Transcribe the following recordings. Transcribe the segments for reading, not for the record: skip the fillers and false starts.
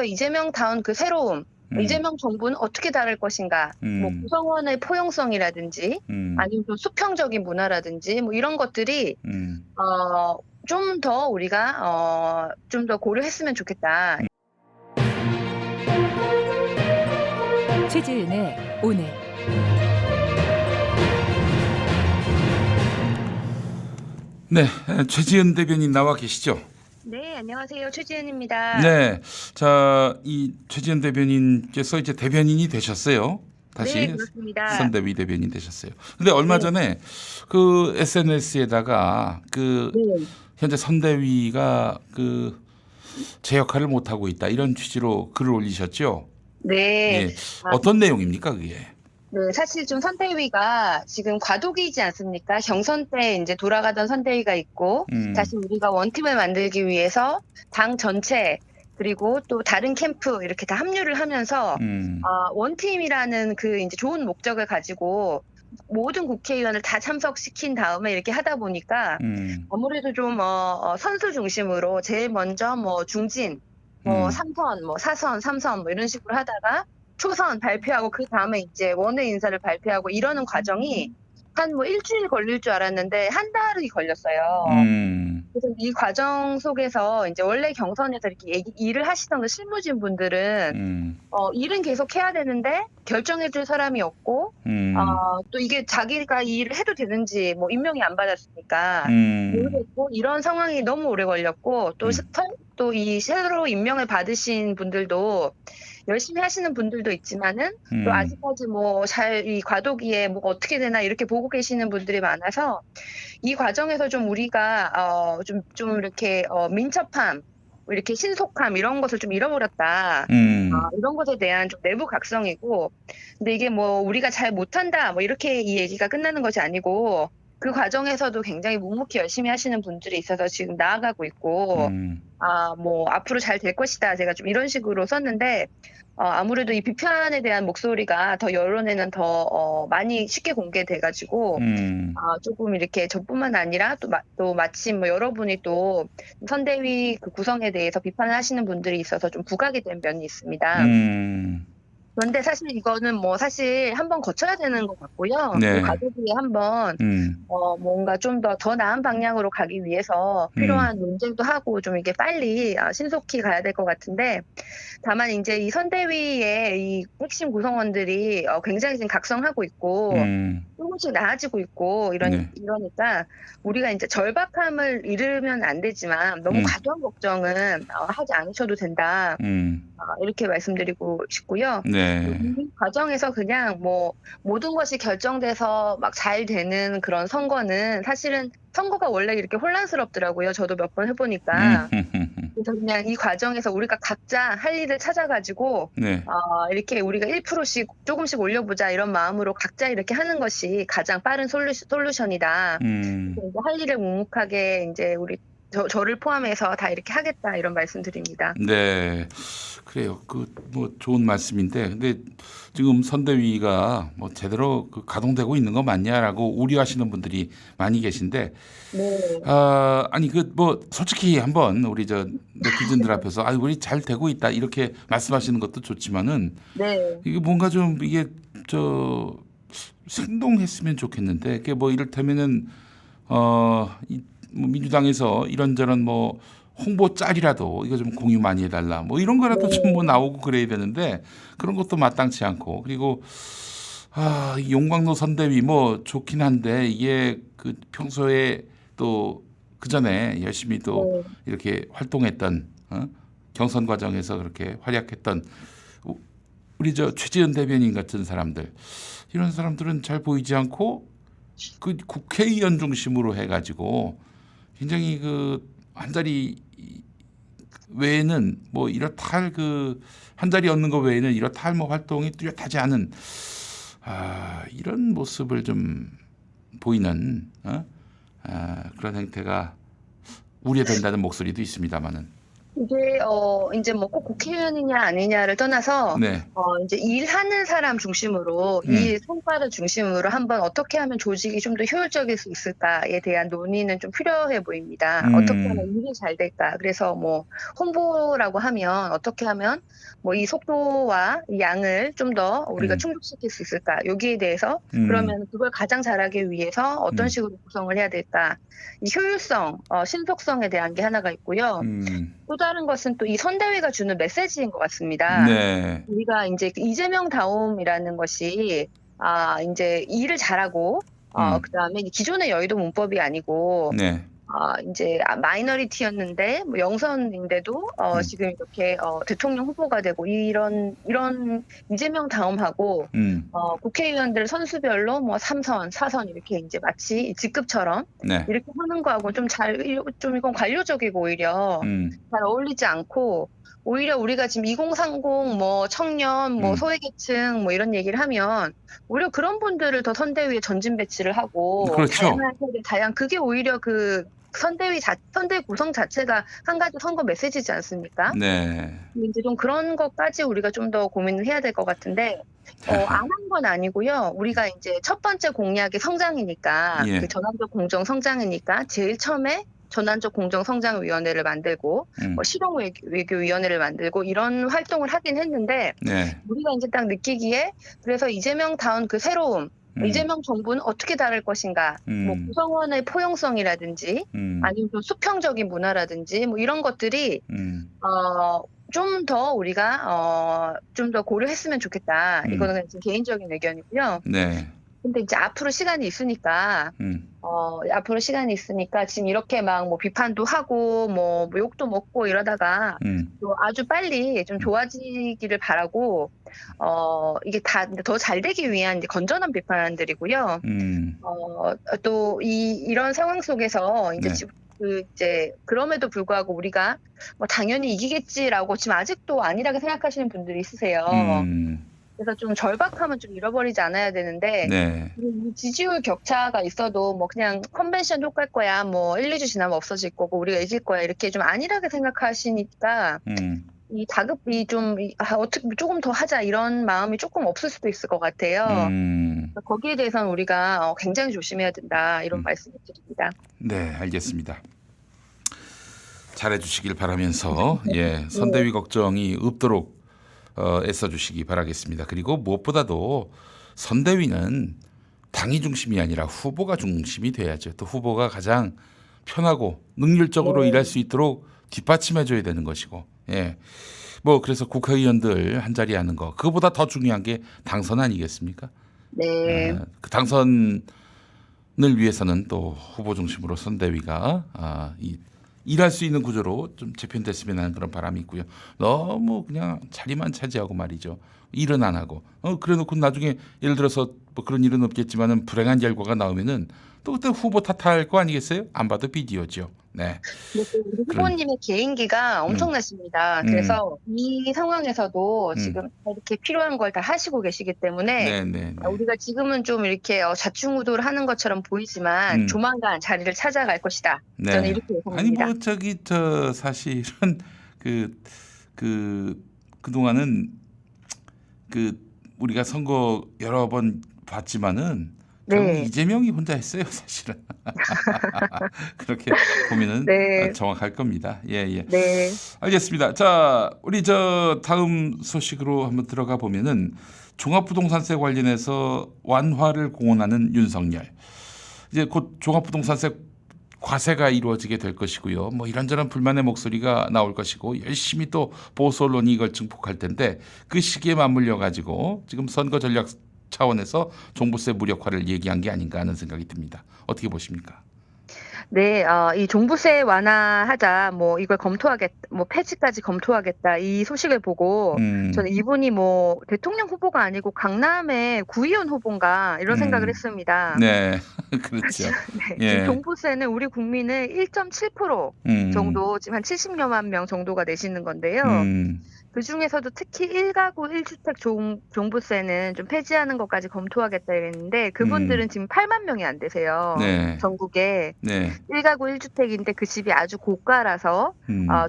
이재명다운 그 새로움, 음. 이재명 정부는 어떻게 다를 것인가, 뭐 음. 구성원의 포용성이라든지 음. 아니면 좀 수평적인 문화라든지 뭐 이런 것들이 음. 좀 더 우리가 좀 더 고려했으면 좋겠다. 최지은의 오늘. 네, 최지은 대변인 나와 계시죠? 네, 안녕하세요. 최지은입니다. 네, 자, 이 최지은 대변인께서 이제 대변인이 되셨어요. 네, 다시 그렇습니다. 선대위 대변인 되셨어요. 근데 얼마 네, 전에 그 SNS에다가 그 네, 현재 선대위가 그 제 역할을 못 하고 있다 이런 취지로 글을 올리셨죠? 네. 예, 아, 어떤 내용입니까 그게? 네, 사실 좀 선대위가 지금 과도기이지 않습니까? 경선 때 이제 돌아가던 선대위가 있고, 음. 다시 우리가 원팀을 만들기 위해서 당 전체, 그리고 또 다른 캠프 이렇게 다 합류를 하면서, 음. 원팀이라는 그 이제 좋은 목적을 가지고 모든 국회의원을 다 참석시킨 다음에 이렇게 하다 보니까 음. 아무래도 좀, 선수 중심으로 제일 먼저 뭐 중진, 뭐 음. 3선, 뭐 4선, 3선 뭐 이런 식으로 하다가 초선 발표하고 그다음에 이제 원외 인사를 발표하고 이러는 과정이 한 뭐 일주일 걸릴 줄 알았는데 한 달이 걸렸어요. 음. 그래서 이 과정 속에서 이제 원래 경선에서 이렇게 일을 하시던 그 실무진 분들은 음. 일은 계속 해야 되는데 결정해 줄 사람이 없고 음. 또 이게 자기가 이 일을 해도 되는지 뭐 임명이 안 받았으니까 음. 모르겠고 이런 상황이 너무 오래 걸렸고 또 음. 이 새로 임명을 받으신 분들도 열심히 하시는 분들도 있지만은 또 음. 아직까지 뭐 잘 이 과도기에 뭐 어떻게 되나 이렇게 보고 계시는 분들이 많아서 이 과정에서 좀 우리가 좀 이렇게 민첩함, 뭐 이렇게 신속함 이런 것을 좀 잃어버렸다. 음. 이런 것에 대한 좀 내부 각성이고, 근데 이게 뭐 우리가 잘 못한다, 뭐 이렇게 이 얘기가 끝나는 것이 아니고, 그 과정에서도 굉장히 묵묵히 열심히 하시는 분들이 있어서 지금 나아가고 있고, 음. 뭐 앞으로 잘 될 것이다. 제가 좀 이런 식으로 썼는데, 아무래도 이 비판에 대한 목소리가 더 여론에는 더 많이 쉽게 공개돼 가지고 음. 조금 이렇게 저뿐만 아니라 또 마침 뭐 여러분이 또 선대위 그 구성에 대해서 비판을 하시는 분들이 있어서 좀 부각이 된 면이 있습니다. 음. 그런데 사실 이거는 뭐 사실 한번 거쳐야 되는 것 같고요. 이 네. 과도기에 한번 음. 뭔가 좀 더 나은 방향으로 가기 위해서 음. 필요한 논쟁도 하고 좀 이게 빨리 신속히 가야 될 것 같은데, 다만 인제 이 선대위의 이 핵심 구성원들이 굉장히 지금 각성하고 있고 음. 조금씩 나아지고 있고 네. 이러니까 우리가 인제 절박함을 잃으면 안 되지만 너무 음. 과도한 걱정은 하지 않으셔도 된다. 음. 이렇게 말씀드리고 싶고요. 네. 이 과정에서 그냥 뭐 모든 것이 결정돼서 막 잘 되는 그런 선거는 사실은 선거가 원래 이렇게 혼란스럽더라고요. 저도 몇 번 해 보니까. 음. 그래서 그냥 이 과정에서 우리가 각자 할 일을 찾아 가지고 네. 이렇게 우리가 1%씩 조금씩 올려보자 이런 마음으로 각자 이렇게 하는 것이 가장 빠른 솔루션이다. 음. 그래서 이제 할 일을 묵묵하게 인제 우리 저를 포함해서 다 이렇게 하겠다 이런 말씀드립니다. 네. 그래요. 그 뭐 좋은 말씀인데 근데 지금 선대위가 뭐 제대로 그 가동되고 있는 거 맞냐라고 우려하시는 분들이 많이 계신데 네. 아니 그 뭐 솔직히 한번 우리 저 네티즌들 앞에서 아 우리 잘 되고 있다 이렇게 말씀하시는 것도 좋지만은 네. 이게 뭔가 좀 이게 저 생동했으면 좋겠는데 그게 뭐 이를테면은 뭐 민주당에서 이런저런 뭐 홍보 짤이라도 이거 좀 공유 많이 해달라 뭐 이런 거라도 좀 뭐 네. 나오고 그래야 되는데 그런 것도 마땅치 않고 그리고 이 용광로 선대위 뭐 좋긴 한데 이게 그 평소에 또 그 전에 열심히 또 네. 이렇게 활동했던 경선 과정에서 그렇게 활약했던 우리 저 최지은 대변인 같은 사람들 이런 사람들은 잘 보이지 않고 그 국회의원 중심으로 해가지고 굉장히 그 한 자리 외에는 뭐 이렇다 할 그 한 자리 얻는 거 외에는 이렇다 할 뭐 활동이 뚜렷하지 않은 이런 모습을 좀 보이는 그런 행태가 우려된다는 목소리도 있습니다만은 이게 이제 뭐 꼭 국회의원이냐 아니냐를 떠나서 네. 이제 일하는 사람 중심으로 일 성과를 중심으로 한번 어떻게 하면 조직이 좀 더 효율적일 수 있을까에 대한 논의는 좀 필요해 보입니다. 어떻게 하면 일이 잘 될까? 그래서 뭐 홍보라고 하면 어떻게 하면 뭐 이 속도와 이 양을 좀 더 우리가 충족시킬 수 있을까? 여기에 대해서 그러면 그걸 가장 잘하기 위해서 어떤 식으로 구성을 해야 될까? 이 효율성, 신속성에 대한 게 하나가 있고요. 또 다른 것은 또 이 선대위가 주는 메시지인 것 같습니다. 네. 우리가 인제 그 이재명 다움이라는 것이 인제 일을 잘하고 그다음에 기존의 여의도 문법이 아니고 네. 인제 마이너리티였는데 뭐 영선인데도 지금 이렇게 대통령 후보가 되고 이런 이재명 다움하고 국회의원들 선수별로 뭐 3선, 4선 이렇게 인제 마치 직급처럼 네. 이렇게 하는 거하고는 좀 이건 관료적이고 오히려 잘 어울리지 않고 오히려 우리가 지금 2030 뭐 청년 뭐 소외계층 뭐 이런 얘기를 하면 오히려 그런 분들을 더 선대위에 전진 배치를 하고 그렇죠. 다양한 세대 그게 오히려 그 선대위 구성 자체가 한 가지 선거 메시지지 않습니까? 네. 이제 좀 그런 것까지 우리가 좀 더 고민을 해야 될 것 같은데 안 한 건 아니고요. 우리가 인제 첫 번째 공약이 성장이니까 예. 그 전환적 공정 성장이니까 제일 처음에 전환적 공정 성장위원회를 만들고 실용외교위원회를 만들고 이런 활동을 하긴 했는데 네. 우리가 인제 딱 느끼기에 그래서 이재명다운 그 새로움, 이재명 정부는 어떻게 다를 것인가, 뭐 구성원의 포용성이라든지 아니면 좀 수평적인 문화라든지 뭐 이런 것들이 좀 더 우리가 좀 더 고려했으면 좋겠다. 이거는 제 개인적인 의견이고요. 네. 근데 이제 앞으로 시간이 있으니까 지금 이렇게 막 뭐 비판도 하고 뭐 욕도 먹고 이러다가 또 아주 빨리 좀 좋아지기를 바라고 이게 다 더 잘 되기 위한 이제 건전한 비판들이고요. 또 이런 상황 속에서 이제 네. 이제 그럼에도 불구하고 우리가 뭐 당연히 이기겠지라고 지금 아직도 안일하게 생각하시는 분들이 있으세요. 그래서 좀 절박함은 좀 잃어버리지 않아야 되는데 네. 이 지지율 격차가 있어도 뭐 그냥 컨벤션 효과일 거야. 뭐 1, 2주 지나면 없어질 거고 우리가 이길 거야. 이렇게 좀 안일하게 생각하시니까 이 다급이 어떻게 조금 더 하자 이런 마음이 조금 없을 수도 있을 것 같아요. 그래서 거기에 대해서는 우리가 굉장히 조심해야 된다. 이런 말씀을 드립니다. 네, 알겠습니다. 잘해 주시길 바라면서 선대위 걱정이 없도록 애써 주시기 바라겠습니다. 그리고 무엇보다도 선대위는 당이 중심이 아니라 후보가 중심이 돼야죠. 또 후보가 가장 편하고 능률적으로 일할 수 있도록 뒷받침해 줘야 되는 것이고. 뭐 그래서 국회의원들 한 자리 하는 거 그거보다 더 중요한 게 당선 아니겠습니까? 네. 그 당선을 위해서는 또 후보 중심으로 선대위가 일할 수 있는 구조로 좀 재편됐으면 하는 그런 바람이 있고요. 너무 그냥 자리만 차지하고 말이죠. 일은 안 하고. 그래놓고 나중에 예를 들어서 뭐 그런 일은 없겠지만은 불행한 결과가 나오면은 또 그때 후보 탓할 거 아니겠어요? 안 봐도 비디오죠. 네. 우리 후보님의 개인기가 엄청나십니다. 그래서 이 상황에서도 지금 이렇게 필요한 걸 다 하시고 계시기 때문에 우리가 지금은 좀 이렇게 좌충우돌 하는 것처럼 보이지만 조만간 자리를 찾아갈 것이다. 저는 이렇게 예상합니다. 아니 뭐 사실은 그동안은 우리가 선거 여러 번 봤지만은 결국 이재명이 혼자 했어요, 사실은. 그렇게 보면은 정확할 겁니다. 예. 네. 알겠습니다. 자, 우리 다음 소식으로 한번 들어가 보면은 종합부동산세 관련해서 완화를 공언하는 윤석열. 이제 곧 종합부동산세 과세가 이루어지게 될 것이고요. 뭐 이런저런 불만의 목소리가 나올 것이고 열심히 또 보수 언론이 이걸 증폭할 텐데 그 시기에 맞물려 가지고 지금 선거 전략 차원에서 종부세 무력화를 얘기한 게 아닌가 하는 생각이 듭니다. 어떻게 보십니까? 네, 이 종부세 완화하자, 뭐 이걸 뭐 폐지까지 검토하겠다 이 소식을 보고 저는 이분이 뭐 대통령 후보가 아니고 강남의 구의원 후보인가 이런 생각을 했습니다. 네, 그렇죠. 지금 종부세는 우리 국민의 1.7% 정도 지금 한 70여만 명 정도가 내시는 건데요. 그 중에서도 특히 1가구 1주택 종부세는 좀 폐지하는 것까지 검토하겠다 이랬는데 그분들은 지금 8만 명이 안 되세요. 네. 전국에. 네. 1가구 1주택인데 그 집이 아주 고가라서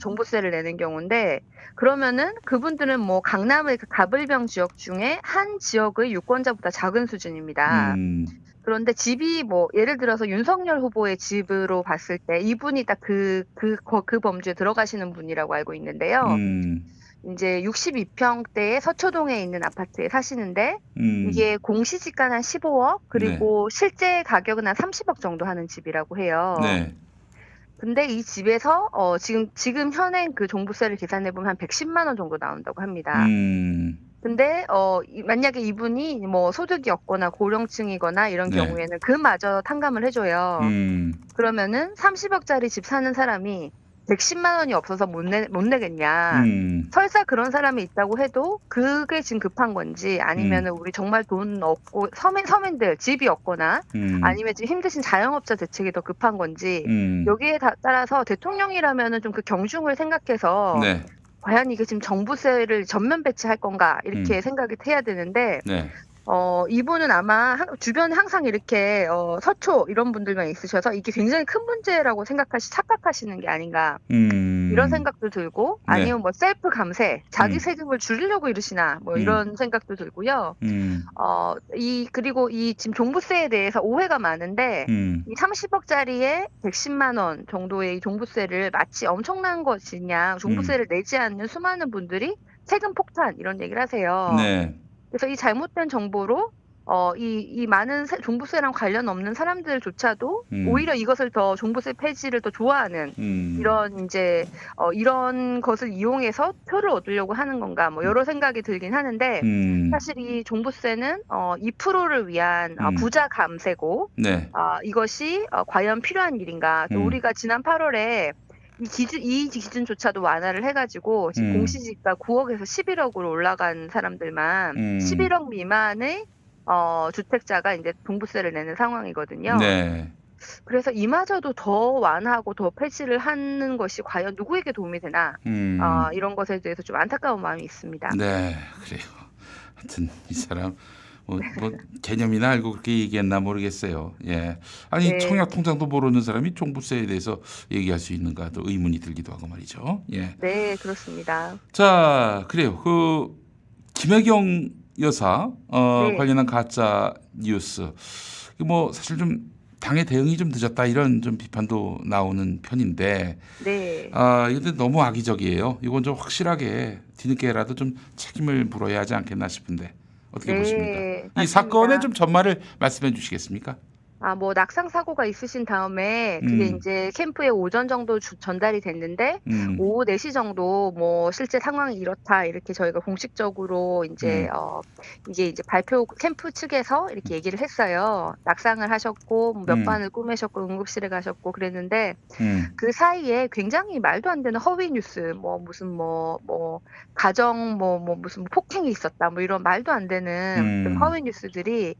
종부세를 내는 경우인데 그러면은 그분들은 뭐 강남의 그 가불병 지역 중에 한 지역의 유권자보다 작은 수준입니다. 그런데 집이 뭐 예를 들어서 윤석열 후보의 집으로 봤을 때 이분이 딱 그 범주에 들어가시는 분이라고 알고 있는데요. 이제 62평대의 서초동에 있는 아파트에 사시는데 이게 공시지가는 한 15억 그리고 실제 가격은 한 30억 정도 하는 집이라고 해요. 네. 근데 이 집에서 지금 현행 그 종부세를 계산해 보면 한 110만 원 정도 나온다고 합니다. 근데 만약에 이분이 뭐 소득이 없거나 고령층이거나 이런 네. 경우에는 그마저 탕감을 해줘요. 그러면은 30억짜리 집 사는 사람이 110만 원이 없어서 못 내겠냐. 설사 그런 사람이 있다고 해도 그게 지금 급한 건지 아니면은 우리 정말 돈 없고 서민들 집이 없거나 아니면 지금 힘드신 자영업자 대책이 더 급한 건지 여기에 따라서 대통령이라면은 좀 그 경중을 생각해서 네. 과연 이게 지금 정부세를 전면 배치할 건가 이렇게 생각이 해야 되는데 네. 이분은 아마 주변에 항상 이렇게 서초 이런 분들만 있으셔서 이게 굉장히 큰 문제라고 착각하시는 게 아닌가 이런 생각도 들고 네. 아니면 뭐 셀프 감세 자기 세금을 줄이려고 이러시나 뭐 이런 생각도 들고요. 그리고 이 지금 종부세에 대해서 오해가 많은데 이 30억짜리에 110만 원 정도의 이 종부세를 마치 엄청난 것이냐 종부세를 내지 않는 수많은 분들이 세금 폭탄 이런 얘기를 하세요. 네. 그래서 이 잘못된 정보로 이 많은 종부세랑 관련 없는 사람들조차도 오히려 이것을 더 종부세 폐지를 더 좋아하는 이런 이제 이런 것을 이용해서 표를 얻으려고 하는 건가 뭐 여러 생각이 들긴 하는데 사실 이 종부세는 2%를 위한 부자 감세고 네. 이것이 과연 필요한 일인가? 또 우리가 지난 8월에 이 기준조차도 완화를 해가지고 지금 공시지가 9억에서 11억으로 올라간 사람들만 11억 미만의 주택자가 이제 종부세를 내는 상황이거든요. 네. 그래서 이마저도 더 완화하고 더 폐지를 하는 것이 과연 누구에게 도움이 되나 이런 것에 대해서 좀 안타까운 마음이 있습니다. 네, 그래요. 하여튼 이 사람 뭐 개념이나 알고 그렇게 얘기했나 모르겠어요. 예. 아니 네. 청약 통장도 모르는 사람이 종부세에 대해서 얘기할 수 있는가 또 의문이 들기도 하고 말이죠. 예. 네, 그렇습니다. 자, 그래요. 그 김혜경 여사 네. 관련한 가짜 뉴스 뭐 사실 좀 당의 대응이 좀 늦었다 이런 좀 비판도 나오는 편인데 네. 이게 너무 악의적이에요. 이건 좀 확실하게 뒤늦게라도 좀 책임을 물어야 하지 않겠나 싶은데 어떻게 네, 보십니까? 이 맞습니다. 사건의 좀 전말을 말씀해 주시겠습니까? 뭐 낙상 사고가 있으신 다음에 그게 이제 캠프에 오전 정도 전달이 됐는데 오후 4시 정도 뭐 실제 상황이 이렇다 이렇게 저희가 공식적으로 이제 이게 이제 캠프 측에서 이렇게 얘기를 했어요. 낙상을 하셨고 몇 반을 꼬매셨고 응급실에 가셨고 그랬는데 그 사이에 굉장히 말도 안 되는 허위 뉴스 뭐 무슨 뭐 가정 무슨 폭행이 있었다 뭐 이런 말도 안 되는 그 허위 뉴스들이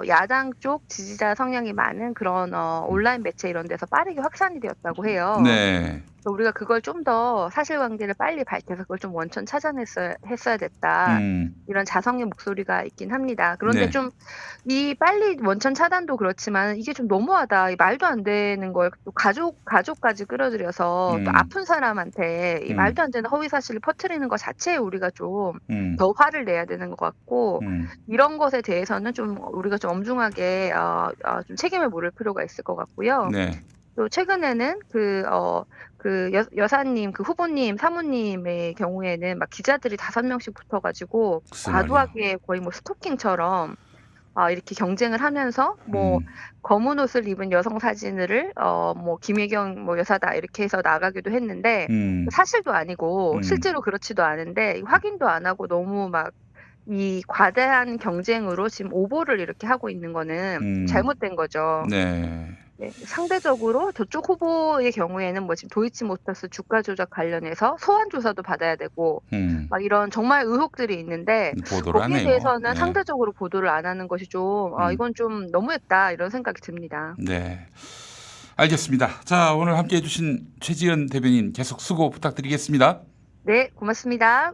야당 쪽 지지자 성향이 많은 그런 온라인 매체 이런 데서 빠르게 확산이 되었다고 해요. 네. 그래서 우리가 그걸 좀 더 사실관계를 빨리 밝혀서 그걸 좀 원천 했어야 됐다. 이런 자성의 목소리가 있긴 합니다. 그런데 네. 좀 이 빨리 원천 차단도 그렇지만 이게 좀 너무하다. 이 말도 안 되는 걸 또 가족까지 끌어들여서 또 아픈 사람한테 이 말도 안 되는 허위 사실을 퍼뜨리는 것 자체에 우리가 좀 더 화를 내야 되는 것 같고 이런 것에 대해서는 좀 우리가 좀 엄중하게 좀 책임을 물을 필요가 있을 것 같고요. 네. 또 최근에는 여사님, 그 후보님, 사모님의 경우에는 막 기자들이 5명씩 붙어가지고 글쎄 과도하게 거의 뭐 스토킹처럼 이렇게 경쟁을 하면서 뭐 검은 옷을 입은 여성 사진을 뭐 김혜경 뭐 여사다 이렇게 해서 나가기도 했는데 사실도 아니고 실제로 그렇지도 않은데 확인도 안 하고 너무 막 이 과대한 경쟁으로 지금 오보를 이렇게 하고 있는 거는 잘못된 거죠. 네. 네, 상대적으로 저쪽 후보의 경우에는 뭐 지금 도이치모터스 주가 조작 관련해서 소환 조사도 받아야 되고 막 이런 정말 의혹들이 있는데 보도를 거기에 하네요. 대해서는 네. 상대적으로 보도를 안 하는 것이 좀 이건 좀 너무했다 이런 생각이 듭니다. 네. 알겠습니다. 자, 오늘 함께 해주신 최지은 대변인 계속 수고 부탁드리겠습니다. 네, 고맙습니다.